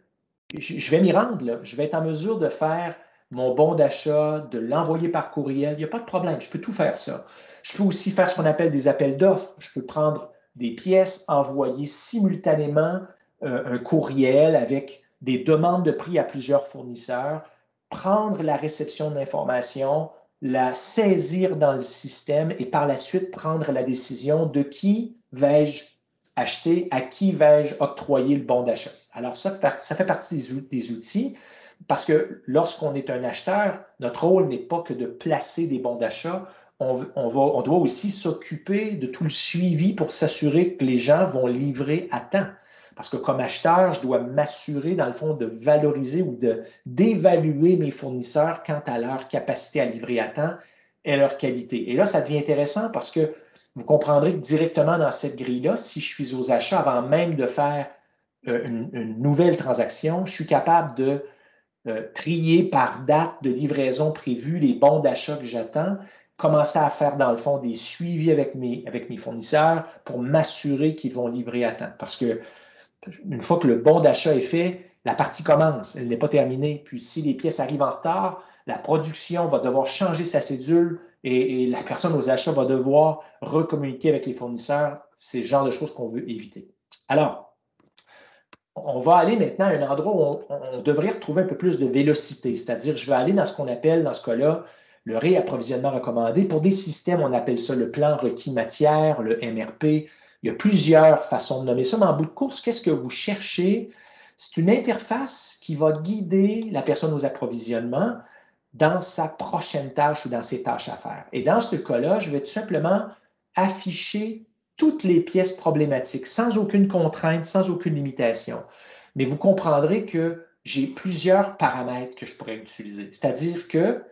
Je vais m'y rendre, là. Je vais être en mesure de faire mon bon d'achat, de l'envoyer par courriel. Il n'y a pas de problème, je peux tout faire ça. Je peux aussi faire ce qu'on appelle des appels d'offres. Je peux prendre des pièces, envoyer simultanément un courriel avec des demandes de prix à plusieurs fournisseurs, prendre la réception de l'information, la saisir dans le système et par la suite prendre la décision de qui vais-je acheter, à qui vais-je octroyer le bon d'achat. Alors ça fait partie des outils parce que lorsqu'on est un acheteur, notre rôle n'est pas que de placer des bons d'achat, on doit aussi s'occuper de tout le suivi pour s'assurer que les gens vont livrer à temps. Parce que comme acheteur, je dois m'assurer, dans le fond, de valoriser ou d'évaluer mes fournisseurs quant à leur capacité à livrer à temps et leur qualité. Et là, ça devient intéressant parce que vous comprendrez que directement dans cette grille-là, si je suis aux achats avant même de faire une nouvelle transaction, je suis capable de trier par date de livraison prévue les bons d'achat que j'attends, commencer à faire dans le fond des suivis avec mes fournisseurs pour m'assurer qu'ils vont livrer à temps. Parce que une fois que le bon d'achat est fait, la partie commence, elle n'est pas terminée. Puis si les pièces arrivent en retard, la production va devoir changer sa cédule et la personne aux achats va devoir recommuniquer avec les fournisseurs. C'est le genre de choses qu'on veut éviter. Alors, on va aller maintenant à un endroit où on devrait retrouver un peu plus de vélocité, c'est-à-dire je vais aller dans ce qu'on appelle, dans ce cas-là, le réapprovisionnement recommandé. Pour des systèmes, on appelle ça le plan requis matière, le MRP. Il y a plusieurs façons de nommer ça, mais en bout de course, qu'est-ce que vous cherchez? C'est une interface qui va guider la personne aux approvisionnements dans sa prochaine tâche ou dans ses tâches à faire. Et dans ce cas-là, je vais tout simplement afficher toutes les pièces problématiques, sans aucune contrainte, sans aucune limitation. Mais vous comprendrez que j'ai plusieurs paramètres que je pourrais utiliser. C'est-à-dire que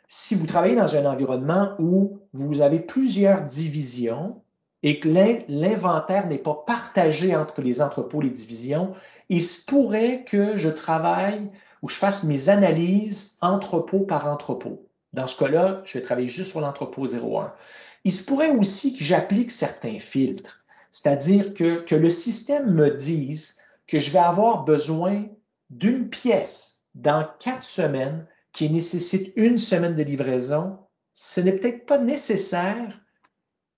si vous travaillez dans un environnement où vous avez plusieurs divisions et que l'inventaire n'est pas partagé entre les entrepôts, les divisions, il se pourrait que je travaille ou je fasse mes analyses entrepôt par entrepôt. Dans ce cas-là, je vais travailler juste sur l'entrepôt 01. Il se pourrait aussi que j'applique certains filtres, c'est-à-dire que le système me dise que je vais avoir besoin d'une pièce dans 4 semaines qui nécessite 1 semaine de livraison. Ce n'est peut-être pas nécessaire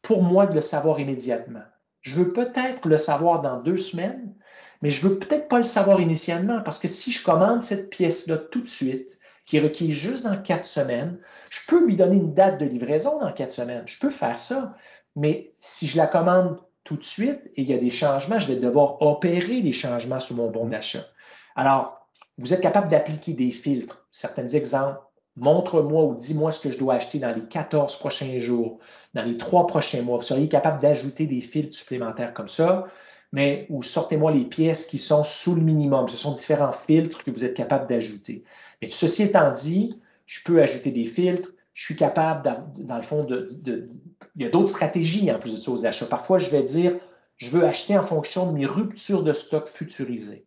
pour moi de le savoir immédiatement. Je veux peut-être le savoir dans 2 semaines, mais je ne veux peut-être pas le savoir initialement parce que si je commande cette pièce-là tout de suite, qui est requise juste dans 4 semaines, je peux lui donner une date de livraison dans 4 semaines. Je peux faire ça. Mais si je la commande tout de suite et il y a des changements, je vais devoir opérer des changements sur mon bon d'achat. Alors, vous êtes capable d'appliquer des filtres. Certains exemples, montre-moi ou dis-moi ce que je dois acheter dans les 14 prochains jours, dans les 3 prochains mois. Vous seriez capable d'ajouter des filtres supplémentaires comme ça, mais ou sortez-moi les pièces qui sont sous le minimum. Ce sont différents filtres que vous êtes capable d'ajouter. Mais ceci étant dit, je peux ajouter des filtres. Je suis capable, dans le fond, il y a d'autres stratégies en plus de ça aux achats. Parfois, je vais dire, je veux acheter en fonction de mes ruptures de stock futurisées.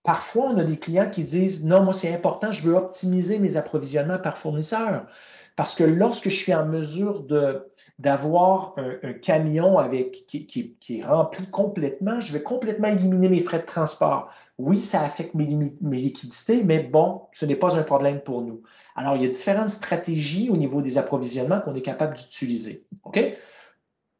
Parfois, on a des clients qui disent, non, moi, c'est important, je veux optimiser mes approvisionnements par fournisseur. Parce que lorsque je suis en mesure d'avoir un camion qui est rempli complètement, je vais complètement éliminer mes frais de transport. Oui, ça affecte mes liquidités, mais bon, ce n'est pas un problème pour nous. Alors, il y a différentes stratégies au niveau des approvisionnements qu'on est capable d'utiliser. OK?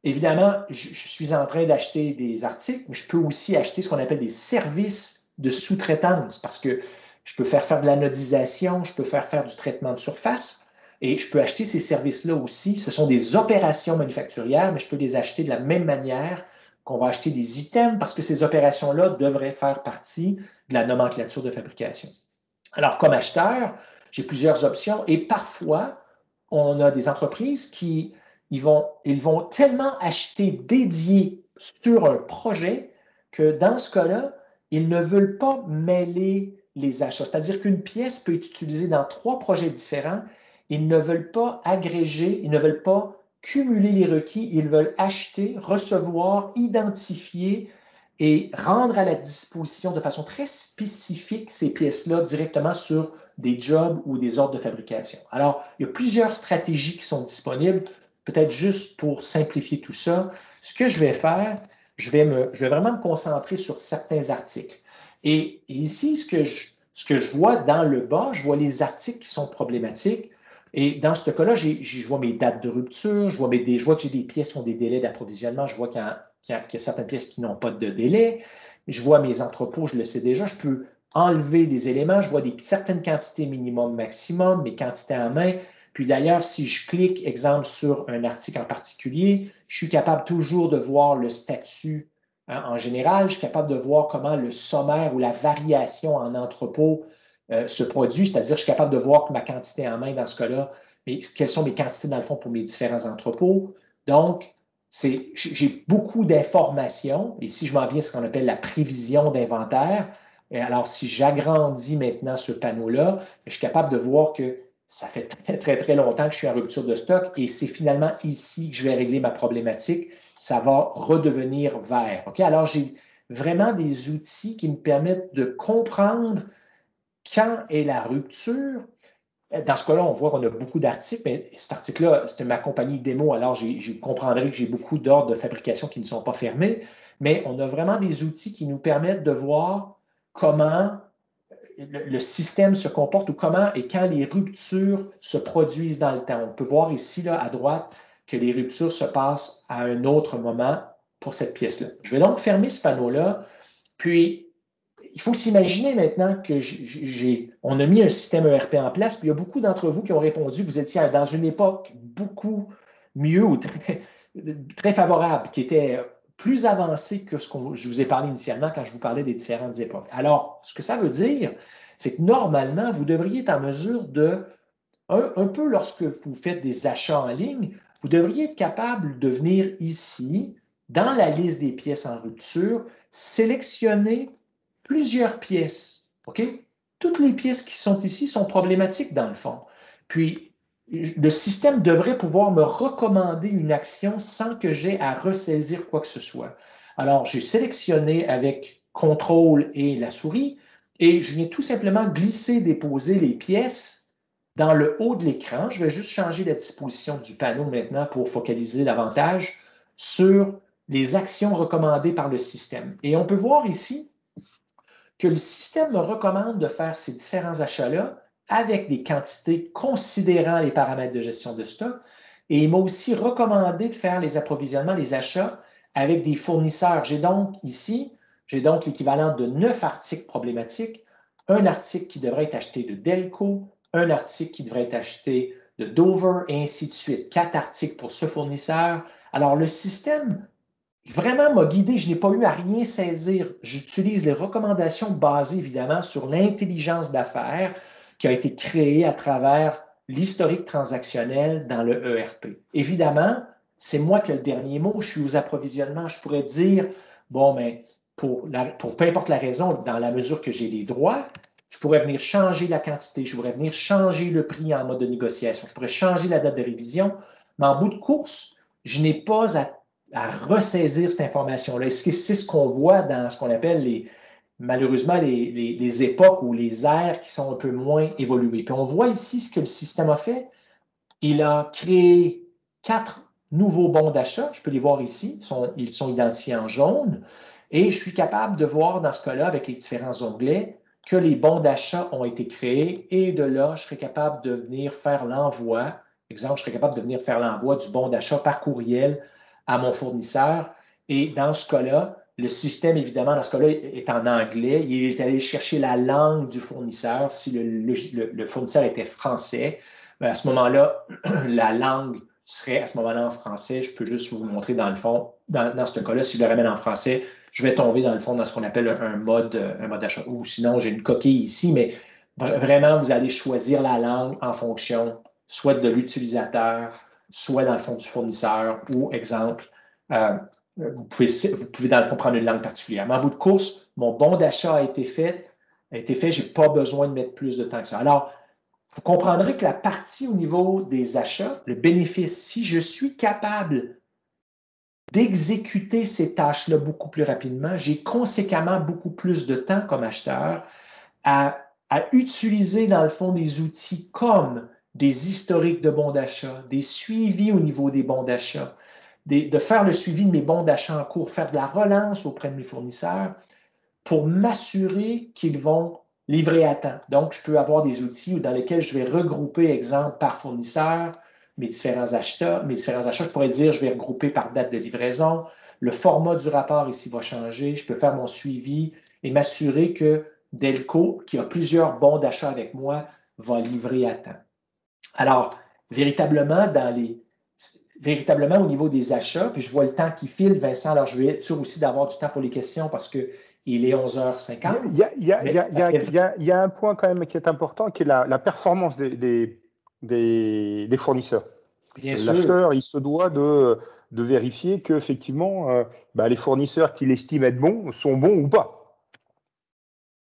Évidemment, je suis en train d'acheter des articles, mais je peux aussi acheter ce qu'on appelle des services de sous-traitance parce que je peux faire de l'anodisation, je peux faire du traitement de surface et je peux acheter ces services-là aussi. Ce sont des opérations manufacturières, mais je peux les acheter de la même manière qu'on va acheter des items parce que ces opérations-là devraient faire partie de la nomenclature de fabrication. Alors, comme acheteur, j'ai plusieurs options et parfois, on a des entreprises qui ils vont tellement acheter dédié sur un projet que dans ce cas-là, ils ne veulent pas mêler les achats. C'est-à-dire qu'une pièce peut être utilisée dans 3 projets différents. Ils ne veulent pas agréger, ils ne veulent pas cumuler les requis. Ils veulent acheter, recevoir, identifier et rendre à la disposition de façon très spécifique ces pièces-là directement sur des jobs ou des ordres de fabrication. Alors, il y a plusieurs stratégies qui sont disponibles. Peut-être juste pour simplifier tout ça, ce que je vais faire, je vais vraiment me concentrer sur certains articles. Et ici, ce que je vois dans le bas, je vois les articles qui sont problématiques. Et dans ce cas-là, je vois mes dates de rupture, je vois que j'ai des pièces qui ont des délais d'approvisionnement, je vois qu'il y a certaines pièces qui n'ont pas de délai, je vois mes entrepôts, je le sais déjà, je peux enlever des éléments, je vois certaines quantités minimum, maximum, mes quantités en main. Puis d'ailleurs, si je clique, exemple, sur un article en particulier, je suis capable toujours de voir le statut en général. Je suis capable de voir comment le sommaire ou la variation en entrepôt se produit, c'est-à-dire je suis capable de voir que ma quantité en main dans ce cas-là, quelles sont mes quantités dans le fond pour mes différents entrepôts. Donc, j'ai beaucoup d'informations, et si je m'en viens à ce qu'on appelle la prévision d'inventaire, alors si j'agrandis maintenant ce panneau-là, je suis capable de voir que ça fait très, très, très longtemps que je suis en rupture de stock et c'est finalement ici que je vais régler ma problématique. Ça va redevenir vert. OK? Alors, j'ai vraiment des outils qui me permettent de comprendre quand est la rupture. Dans ce cas-là, on voit qu'on a beaucoup d'articles, mais cet article-là, c'est ma compagnie démo, alors vous comprendrez que j'ai beaucoup d'ordres de fabrication qui ne sont pas fermés, mais on a vraiment des outils qui nous permettent de voir comment le système se comporte ou comment et quand les ruptures se produisent dans le temps. On peut voir ici, là, à droite, que les ruptures se passent à un autre moment pour cette pièce-là. Je vais donc fermer ce panneau-là, puis il faut s'imaginer maintenant que on a mis un système ERP en place, puis il y a beaucoup d'entre vous qui ont répondu, vous étiez dans une époque beaucoup mieux ou très, très favorable, qui était plus avancée que ce que je vous ai parlé initialement quand je vous parlais des différentes époques. Alors, ce que ça veut dire, c'est que normalement, vous devriez être en mesure de, un peu lorsque vous faites des achats en ligne, vous devriez être capable de venir ici, dans la liste des pièces en rupture, sélectionner plusieurs pièces. OK? Toutes les pièces qui sont ici sont problématiques dans le fond. Puis, le système devrait pouvoir me recommander une action sans que j'aie à ressaisir quoi que ce soit. Alors, j'ai sélectionné avec CTRL et la souris et je viens tout simplement glisser, déposer les pièces dans le haut de l'écran. Je vais juste changer la disposition du panneau maintenant pour focaliser davantage sur les actions recommandées par le système. Et on peut voir ici que le système me recommande de faire ces différents achats-là avec des quantités considérant les paramètres de gestion de stock. Et il m'a aussi recommandé de faire les approvisionnements, les achats avec des fournisseurs. J'ai donc l'équivalent de 9 articles problématiques, un article qui devrait être acheté de Delco, un article qui devrait être acheté de Dover, et ainsi de suite. 4 articles pour ce fournisseur. Alors, le système vraiment m'a guidé, je n'ai pas eu à rien saisir. J'utilise les recommandations basées évidemment sur l'intelligence d'affaires qui a été créée à travers l'historique transactionnel dans le ERP. Évidemment, c'est moi qui ai le dernier mot, je suis aux approvisionnements, je pourrais dire, bon, mais pour peu importe la raison, dans la mesure que j'ai les droits, je pourrais venir changer la quantité, je pourrais venir changer le prix en mode de négociation, je pourrais changer la date de révision, mais en bout de course, je n'ai pas à ressaisir cette information-là. C'est ce qu'on voit dans ce qu'on appelle malheureusement les époques ou les ères qui sont un peu moins évoluées. Puis on voit ici ce que le système a fait. Il a créé 4 nouveaux bons d'achat. Je peux les voir ici. Ils sont identifiés en jaune. Et je suis capable de voir dans ce cas-là, avec les différents onglets, que les bons d'achat ont été créés. Et de là, je serai capable de venir faire l'envoi. Exemple, je serais capable de venir faire l'envoi du bon d'achat par courriel à mon fournisseur. Et dans ce cas-là, le système, évidemment, dans ce cas-là, est en anglais. Il est allé chercher la langue du fournisseur. Si le fournisseur était français, bien, à ce moment-là, la langue serait à ce moment-là en français. Je peux juste vous montrer dans le fond, dans ce cas-là, si je le ramène en français, je vais tomber dans le fond dans ce qu'on appelle un mode d'achat. Ou sinon, j'ai une coquille ici, mais vraiment, vous allez choisir la langue en fonction soit de l'utilisateur, soit dans le fond du fournisseur, ou exemple, vous pouvez dans le fond prendre une langue particulière. Mais en bout de course, mon bon d'achat a été fait, je n'ai pas besoin de mettre plus de temps que ça. Alors, vous comprendrez que la partie au niveau des achats, le bénéfice, si je suis capable d'exécuter ces tâches-là beaucoup plus rapidement, j'ai conséquemment beaucoup plus de temps comme acheteur à utiliser dans le fond des outils comme des historiques de bons d'achat, des suivis au niveau des bons d'achat, de faire le suivi de mes bons d'achat en cours, faire de la relance auprès de mes fournisseurs pour m'assurer qu'ils vont livrer à temps. Donc, je peux avoir des outils dans lesquels je vais regrouper, exemple, par fournisseur, mes différents achats. Je pourrais dire, je vais regrouper par date de livraison. Le format du rapport ici va changer. Je peux faire mon suivi et m'assurer que Delco, qui a plusieurs bons d'achat avec moi, va livrer à temps. Alors, véritablement, au niveau des achats, puis je vois le temps qui file, Vincent, alors je vais être sûr aussi d'avoir du temps pour les questions parce qu'il est 11h50. Il y a un point quand même qui est important, qui est la performance des fournisseurs. L'acheteur, il se doit de vérifier qu'effectivement, les fournisseurs qu'il estime être bons sont bons ou pas.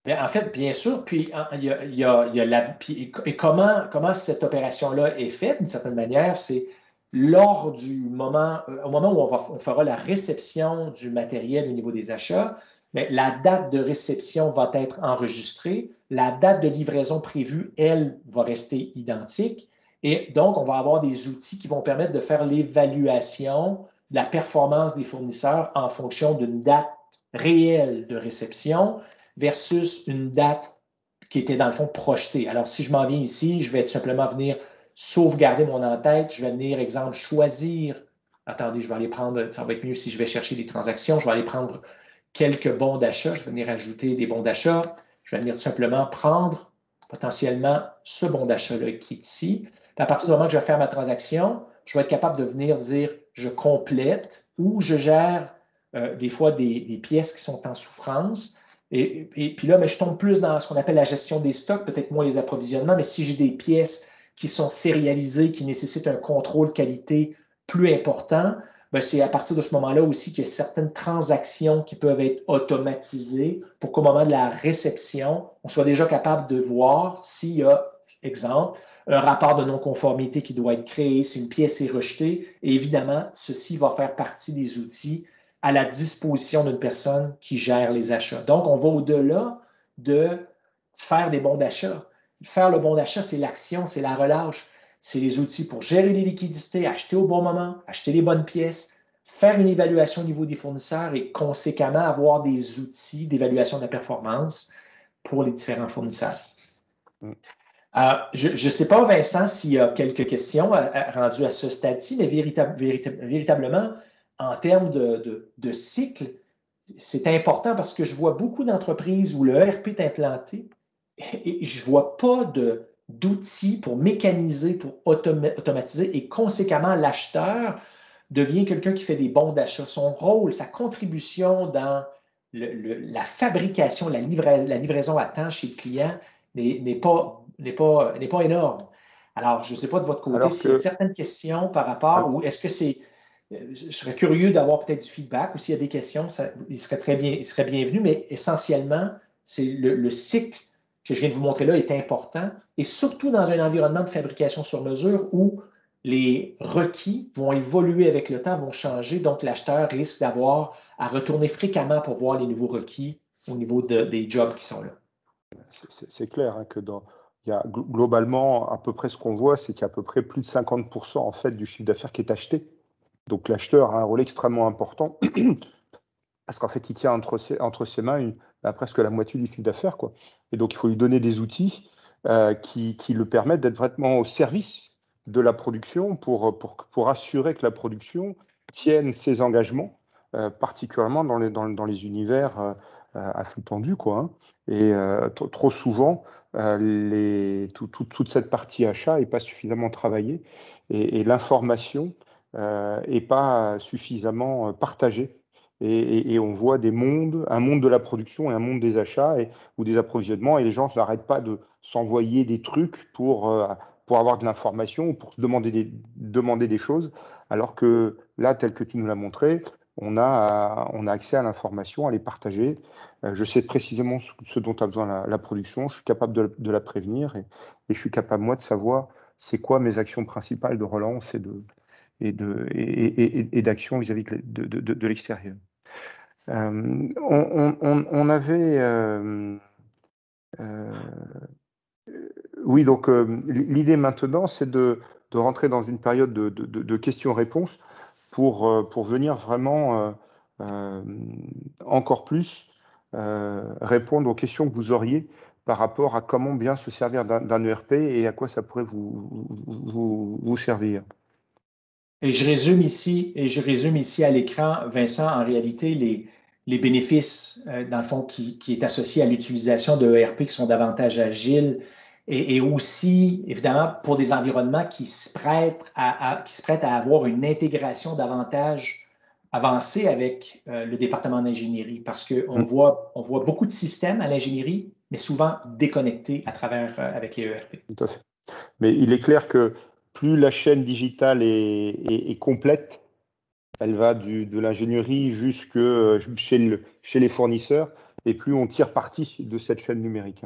En fait, bien sûr, puis il y a et comment cette opération-là est faite, d'une certaine manière, c'est lors du moment, au moment où on fera la réception du matériel au niveau des achats, mais la date de réception va être enregistrée, la date de livraison prévue, elle, va rester identique, et donc on va avoir des outils qui vont permettre de faire l'évaluation de la performance des fournisseurs en fonction d'une date réelle de réception versus une date qui était dans le fond projetée. Alors, si je m'en viens ici, je vais tout simplement venir sauvegarder mon en-tête. Je vais venir, exemple, choisir. Attendez, je vais aller prendre, ça va être mieux si je vais chercher des transactions. Je vais aller prendre quelques bons d'achat. Je vais venir ajouter des bons d'achat. Je vais venir tout simplement prendre potentiellement ce bon d'achat-là qui est ici. Puis à partir du moment que je vais faire ma transaction, je vais être capable de venir dire je complète ou je gère des fois des pièces qui sont en souffrance. Et puis là, mais je tombe plus dans ce qu'on appelle la gestion des stocks, peut-être moins les approvisionnements, mais si j'ai des pièces qui sont sérialisées, qui nécessitent un contrôle qualité plus important, ben c'est à partir de ce moment-là aussi qu'il y a certaines transactions qui peuvent être automatisées pour qu'au moment de la réception, on soit déjà capable de voir s'il y a, exemple, un rapport de non-conformité qui doit être créé, si une pièce est rejetée. Et évidemment, ceci va faire partie des outils à la disposition d'une personne qui gère les achats. Donc, on va au-delà de faire des bons d'achat. Faire le bon d'achat, c'est l'action, c'est la relâche, c'est les outils pour gérer les liquidités, acheter au bon moment, acheter les bonnes pièces, faire une évaluation au niveau des fournisseurs et conséquemment avoir des outils d'évaluation de la performance pour les différents fournisseurs. Je ne sais pas, Vincent, s'il y a quelques questions rendues à ce stade-ci, mais véritablement, en termes de cycle, c'est important parce que je vois beaucoup d'entreprises où le ERP est implanté et je ne vois pas d'outils pour mécaniser, pour automatiser et conséquemment, l'acheteur devient quelqu'un qui fait des bons d'achat. Son rôle, sa contribution dans la fabrication, la livraison à temps chez le client n'est pas énorme. Alors, je ne sais pas de votre côté s'il y a certaines questions par rapport ou est-ce que c'est. Je serais curieux d'avoir peut-être du feedback ou s'il y a des questions, il serait bienvenu, mais essentiellement, c'est le cycle que je viens de vous montrer là est important et surtout dans un environnement de fabrication sur mesure où les requis vont évoluer avec le temps, vont changer, donc l'acheteur risque d'avoir à retourner fréquemment pour voir les nouveaux requis au niveau des jobs qui sont là. C'est clair hein, que il y a globalement, à peu près ce qu'on voit, c'est qu'il y a à peu près plus de 50% en fait, du chiffre d'affaires qui est acheté. Donc l'acheteur a un rôle extrêmement important parce qu'en fait, il tient entre ses mains presque la moitié du chiffre d'affaires, quoi. Et donc, il faut lui donner des outils qui le permettent d'être vraiment au service de la production pour assurer que la production tienne ses engagements, particulièrement dans les univers à flux tendu, quoi. Hein. Et trop souvent, toute cette partie achat n'est pas suffisamment travaillée et l'information n'est pas suffisamment partagée. Et on voit un monde de la production et un monde des achats ou des approvisionnements, et les gens n'arrêtent pas de s'envoyer des trucs pour avoir de l'information ou pour demander des choses, alors que là, tel que tu nous l'as montré, on a accès à l'information, à les partager. Je sais précisément ce dont a besoin la production, je suis capable de la prévenir et je suis capable, moi, de savoir c'est quoi mes actions principales de relance et d'action vis-à-vis de l'extérieur. On avait... oui, donc l'idée maintenant, c'est de rentrer dans une période de questions-réponses pour venir vraiment encore plus répondre aux questions que vous auriez par rapport à comment bien se servir d'un ERP et à quoi ça pourrait vous servir. Et je résume ici à l'écran, Vincent, en réalité, les bénéfices, dans le fond, qui est associé à l'utilisation de ERP qui sont davantage agiles et aussi, évidemment, pour des environnements qui se prêtent à avoir une intégration davantage avancée avec le département d'ingénierie parce qu'on voit beaucoup de systèmes à l'ingénierie, mais souvent déconnectés avec les ERP. Tout à fait. Mais il est clair que plus la chaîne digitale est complète, elle va de l'ingénierie jusque chez les fournisseurs, et plus on tire parti de cette chaîne numérique.